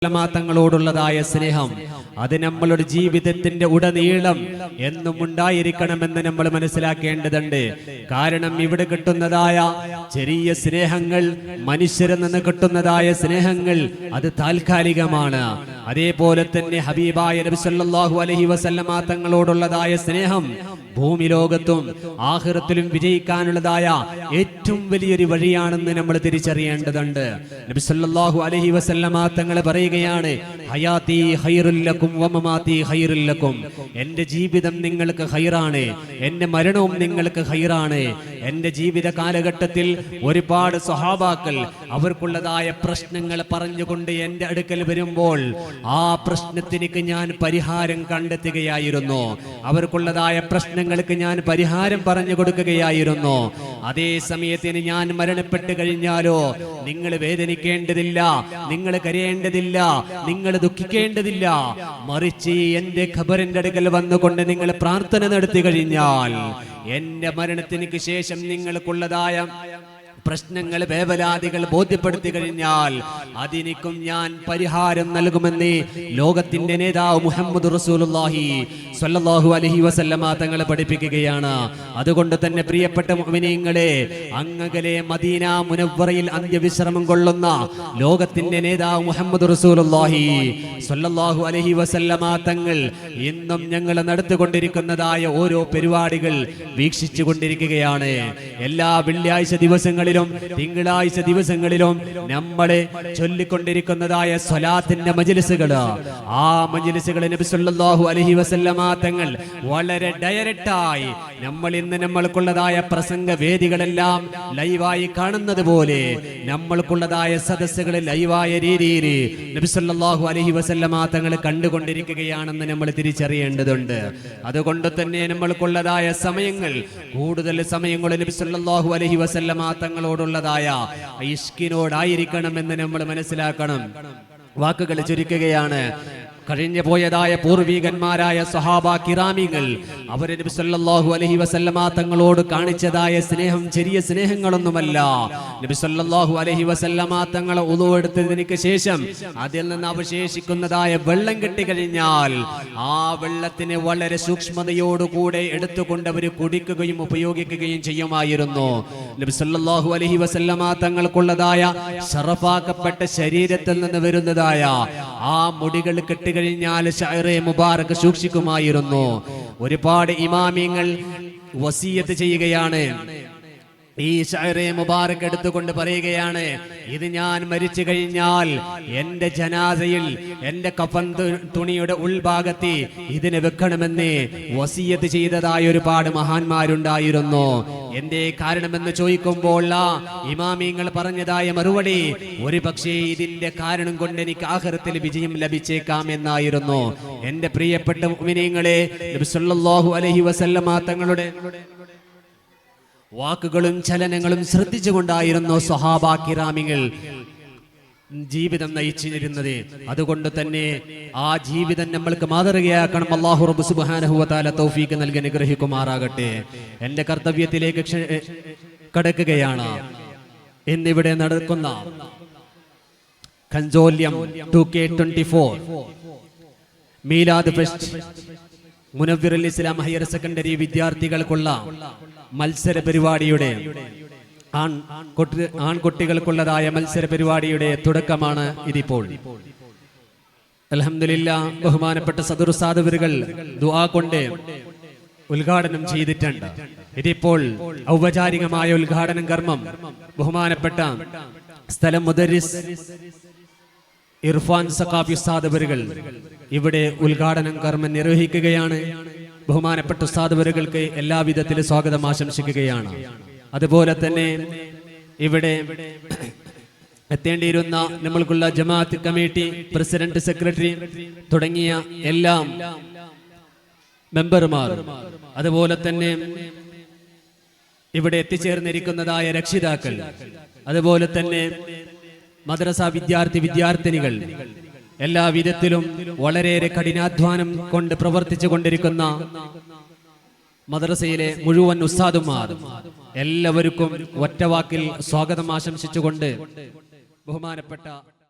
തങ്ങളോടുള്ളതായ സ്നേഹം അത് നമ്മളുടെ ജീവിതത്തിന്റെ ഉടനീളം എന്നും ഉണ്ടായിരിക്കണമെന്ന് നമ്മൾ മനസ്സിലാക്കേണ്ടതുണ്ട്. കാരണം ഇവിടെ കിട്ടുന്നതായ ചെറിയ സ്നേഹങ്ങൾ, മനുഷ്യരിൽ നിന്ന് കിട്ടുന്നതായ സ്നേഹങ്ങൾ അത് താൽക്കാലികമാണ്. അതേപോലെ തന്നെ ഹബീബായ നബി സല്ലല്ലാഹു അലൈഹി വസല്ലമ തങ്ങളോടുള്ളതായ സ്നേഹം ഭൂമി ലോകത്തും ആഖിറത്തിലും വിജയിക്കാനുള്ളതായ ഏറ്റവും വലിയൊരു വഴിയാണെന്ന് നമ്മൾ തിരിച്ചറിയേണ്ടതുണ്ട്. നബി സല്ലല്ലാഹു അലൈഹി വസല്ലമ തങ്ങൾ പറയുകയാണ്, ഹയാത്തി ഖൈറുൽ ലക്കും വമമാതി ഖൈറുൽ ലക്കും. എൻ്റെ ജീവിതം നിങ്ങൾക്ക് ഖൈറാണ്, എൻ്റെ മരണവും നിങ്ങൾക്ക് ഖൈറാണ്. എൻ്റെ ജീവിത കാലഘട്ടത്തിൽ ഒരുപാട് സ്വഹാബാക്കൾ അവർക്കുള്ളതായ പ്രശ്നങ്ങൾ പറഞ്ഞുകൊണ്ട് എൻ്റെ അടുക്കൽ വരുമ്പോൾ ആ പ്രശ്നത്തിനേക്ക് ഞാൻ പരിഹാരം കണ്ടെത്തുകയായിരുന്നു. അവർക്കുള്ളതായ പ്രശ്നങ്ങൾക്ക് ഞാൻ പരിഹാരം പറഞ്ഞു കൊടുക്കുകയായിരുന്നു. അതേ സമയത്തിന് ഞാൻ മരണപ്പെട്ട് കഴിഞ്ഞാലോ നിങ്ങൾ വേദനിക്കേണ്ടതില്ല, നിങ്ങൾ കരയേണ്ടതില്ല, നിങ്ങൾ ദുഃഖിക്കേണ്ടതില്ല. മറിച്ച് എൻ്റെ ഖബറിന്റെ അടുക്കൽ വന്നുകൊണ്ട് നിങ്ങൾ പ്രാർത്ഥന നടത്തി കഴിഞ്ഞാൽ എൻ്റെ മരണത്തിനു ശേഷം നിങ്ങൾക്കുള്ളതായ പ്രശ്നങ്ങൾ, വേവലാതികൾ ബോധ്യപ്പെടുത്തി കഴിഞ്ഞാൽ അതിനിക്കും ഞാൻ പരിഹാരം നൽകുമെന്ന് ലോകത്തിന്റെ നേതാവ് മുഹമ്മദ് റസൂലുള്ളാഹി സ്വല്ലല്ലാഹു അലൈഹി വസല്ലമ തങ്ങളെ പഠിപ്പിക്കുകയാണ്. അതുകൊണ്ട് തന്നെ പ്രിയപ്പെട്ട മുഅ്മിനീങ്ങളെ, അങ്ങകലെ മദീന മുനവ്വറയിൽ അന്ത്യവിശ്രമം കൊള്ളുന്ന ലോകത്തിന്റെ നേതാവ് മുഹമ്മദ് റസൂലുള്ളാഹി സ്വല്ലല്ലാഹു അലൈഹി വസല്ലമ തങ്ങൾ ഇന്നും ഞങ്ങൾ നടത്തിക്കൊണ്ടിരിക്കുന്നതായ ഓരോ പരിപാടികൾ വീക്ഷിച്ചു കൊണ്ടിരിക്കുകയാണ്. എല്ലാ വെള്ളിയാഴ്ച ദിവസങ്ങളിലും തിങ്കളാഴ്ച ദിവസങ്ങളിലും നമ്മളെ ചൊല്ലിക്കൊണ്ടിരിക്കുന്നതായ സ്വലാത്തിന്റെ മജ്‌ലിസുകൾ, ആ മജ്‌ലിസുകൾ നബി സല്ലല്ലാഹു അലൈഹി വസല്ലമ തങ്ങൾ വളരെ ഡയറക്റ്റായി നമ്മൾക്കുള്ളതായ പ്രസംഗ വേദികളെല്ലാം ലൈവായി കാണുന്നത് പോലെ നമ്മൾക്കുള്ളതായ സദസ്സുകൾ ലൈവായ രീതിയിൽ നബി സല്ലല്ലാഹു അലൈഹി വസല്ലമ തങ്ങൾ കണ്ടുകൊണ്ടിരിക്കുകയാണെന്ന് നമ്മൾ തിരിച്ചറിയേണ്ടതുണ്ട്. അതുകൊണ്ട് തന്നെ നമ്മൾക്കുള്ളതായ സമയങ്ങൾ, കൂടുതൽ സമയങ്ങൾ നബി സല്ലല്ലാഹു അലൈഹി വസല്ലമ തങ്ങളോടുള്ളതായ ഇഷ്കിനോടായിരിക്കണമെന്ന് നമ്മൾ മനസ്സിലാക്കണം. വാക്കുകൾ ചുരുക്കുകയാണ്. കഴിഞ്ഞു പോയതായ പൂർവീകന്മാരായ സഹാബാ കിറാമികൾ അവരെ നബി സല്ലല്ലാഹു അലൈഹി വസല്ലമ തങ്ങളോട് കാണിച്ചതായ സ്നേഹം ചെറിയ സ്നേഹങ്ങളൊന്നുമല്ല. നബി സല്ലല്ലാഹു അലൈഹി വസല്ലമ തങ്ങളെ ഉളു എടുത്തതിനു ശേഷം അതിൽ നിന്ന് അവശേഷിക്കുന്നതായ വെള്ളം കിട്ടിക്കഴിഞ്ഞാൽ ആ വെള്ളത്തിനെ വളരെ സൂക്ഷ്മതയോടുകൂടെ എടുത്തുകൊണ്ട് അവർ കുടിക്കുകയും ഉപയോഗിക്കുകയും ചെയ്യുമായിരുന്നു. നബി സല്ലല്ലാഹു അലൈഹി വസല്ലമ തങ്ങൾക്കുള്ളതായ ശറഫാക്കപ്പെട്ട ശരീരത്തിൽ നിന്ന് വരുന്നതായ ആ മുടികൾ കെട്ടി കഴിഞ്ഞാൽ ശഅറെ മുബാറക് സൂക്ഷിക്കുമായിരുന്നു. ഒരുപാട് ഇമാമിങ്ങൾ വസിയത്ത് ചെയ്യുകയാണ്. ഈ ശഅറെ മുബാറക് എടുത്തുകൊണ്ട് പറയുകയാണ്, ഇത് ഞാൻ മരിച്ചു കഴിഞ്ഞാൽ എൻ്റെ ജനാസയിൽ എൻ്റെ കഫൻ തുണിയുടെ ഉൾഭാഗത്ത് ഇതിനെ വെക്കണമെന്ന് വസിയത്ത് ചെയ്തതായ ഒരുപാട് മഹാന്മാരുണ്ടായിരുന്നു. എന്തേ കാരണമെന്ന് ചോദിക്കുമ്പോൾ ഇമാമിങ്ങൾ പറഞ്ഞതായ മറുപടി, ഒരു പക്ഷേ ഇതിന്റെ കാരണം കൊണ്ട് എനിക്ക് ആഖിറത്തിൽ വിജയം ലഭിച്ചേക്കാം എന്നായിരുന്നു. എൻ്റെ പ്രിയപ്പെട്ട മുഅ്മിനീങ്ങളെ, നബി സല്ലല്ലാഹു അലൈഹി വസല്ലമ തങ്ങളുടെ വാക്കുകളും ചലനങ്ങളും ശ്രദ്ധിച്ചുകൊണ്ടായിരുന്നു സ്വഹാബാ കിറാമികൾ ജീവിതം നയിച്ചിരുന്നത്. അതുകൊണ്ട് തന്നെ ആ ജീവിതം നമ്മൾക്ക് മാതൃകയാക്കണം. അല്ലാഹു റബ്ബ് സുബ്ഹാനഹു വ തആല തൗഫീഖ് നൽകി അനുഗ്രഹിക്കുമാറാകട്ടെ. എൻ്റെ കർത്തവ്യത്തിലേക്ക് കടക്കുകയാണ്. ഇന്നിവിടെ നടക്കുന്ന കഞ്ചോല്യം 2K24 മീലാദ് ഫെസ്റ്റ് മുനവ്വിറുൽ ഇസ്ലാം ഹയർ സെക്കൻഡറി വിദ്യാർത്ഥികൾക്കുള്ള മത്സര പരിപാടിയുടെ ആൺകുട്ടികൾക്കുള്ളതായ മത്സര പരിപാടിയുടെ തുടക്കമാണ് ഇതിപ്പോൾ. അൽഹംദുലില്ലാഹ്, ബഹുമാനപ്പെട്ട സദർ ഉസ്താദുകൾ ദുആ കൊണ്ട് ഉദ്ഘാടനം ചെയ്തിട്ടുണ്ട്. ഇതിപ്പോൾ ഔപചാരികമായ ഉദ്ഘാടന കർമ്മം ബഹുമാനപ്പെട്ട സ്ഥലം മുദരിസ് ഇർഫാൻ സഖാഫി ഉസ്താദുകൾ ഇവിടെ ഉദ്ഘാടന കർമ്മം നിർവഹിക്കുകയാണ്. ബഹുമാനപ്പെട്ട ഉസ്താദുകൾക്ക് എല്ലാവിധത്തിലും സ്വാഗതം ആശംസിക്കുകയാണ്. അതുപോലെ തന്നെ ഇവിടെ എത്തേണ്ടിയിരുന്ന നമ്മൾക്കുള്ള ജമാഅത്ത് കമ്മിറ്റി പ്രസിഡന്റ്, സെക്രട്ടറി തുടങ്ങിയ എല്ലാ മെമ്പർമാർ, അതുപോലെ തന്നെ ഇവിടെ എത്തിച്ചേർന്നിരിക്കുന്നതായ രക്ഷിതാക്കൾ, അതുപോലെ തന്നെ മദ്രസ വിദ്യാർത്ഥിനികൾ, എല്ലാ വിധത്തിലും വളരെയേറെ കഠിനാധ്വാനം കൊണ്ട് പ്രവർത്തിച്ചു കൊണ്ടിരിക്കുന്ന മദ്രസയിലെ മുഴുവൻ ഉസ്താദുമാർ എല്ലാവർക്കും ഒറ്റവാക്കിൽ സ്വാഗതം ആശംസിച്ചുകൊണ്ട് ബഹുമാനപ്പെട്ട